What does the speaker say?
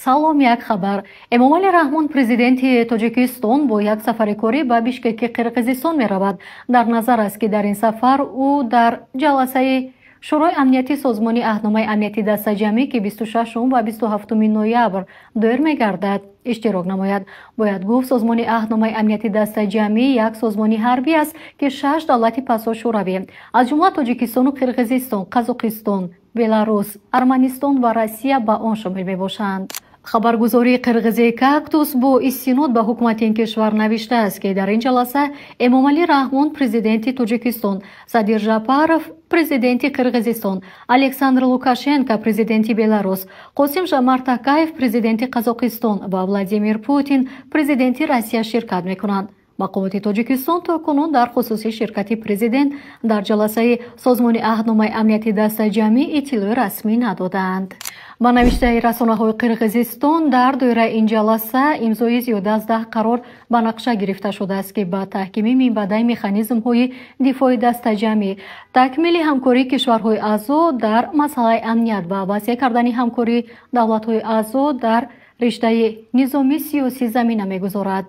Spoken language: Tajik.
салом, як хабар. Эмомали Раҳмон, президенти Тоҷикистон, бо як сафари корӣ ба Бишкеки Қирғизистон меравад. Дар назар аст ки дар ин сафар ӯ дар ҷаласаи шӯрои амнияти созмони аҳдномаи амнияти дастаҷамӣ ки 26 ва 27 ноябр доир мегардад иштирок намояд. Бояд гуфт созмони аҳдномаи амнияти дастаҷамӣ як созмони ҳарбӣ аст ки 6 давлати пасошӯравӣ аз ҷумла Тоҷикистону Қирғизистон, Қазоқистон, Беларус, Арманистон ва Россия ба он шомил мебошанд. Хабаргузории Қирғизии Кактус бо истинод ба ҳукумати ин кишвар навиштааст ки дар ин ҷаласа Эмомали Раҳмон, президенти Тоҷикистон, Садир Жапаров, президенти Қирғизистон, Александр Лукашенко, президенти Беларус, Қосим Жомарт Токаев, президенти Қазоқистон ва Владимир Путин, президенти Россия ширкат мекунанд. Мақомоти Тоҷикистон то кунун дар хусуси ширкати президент дар ҷаласаи созмони аҳдномаи амнияти дастаҷамӣ иттилои расмӣ надоданд. Ба навиштаи расонаҳои Қирғизистон дар доираи ин ҷаласа имзои зиёда аз 10 қарор ба нақша гирифта шудааст ки ба таҳкими минбаъдаи механизмҳои дифои дастаҷамӣ, такмили ҳамкории кишварҳои аъзо дар масъалаи амният ва васеъ кардани ҳамкории давлатҳои аъзо дар риштаи низоми сиёсӣ замина мегузорад.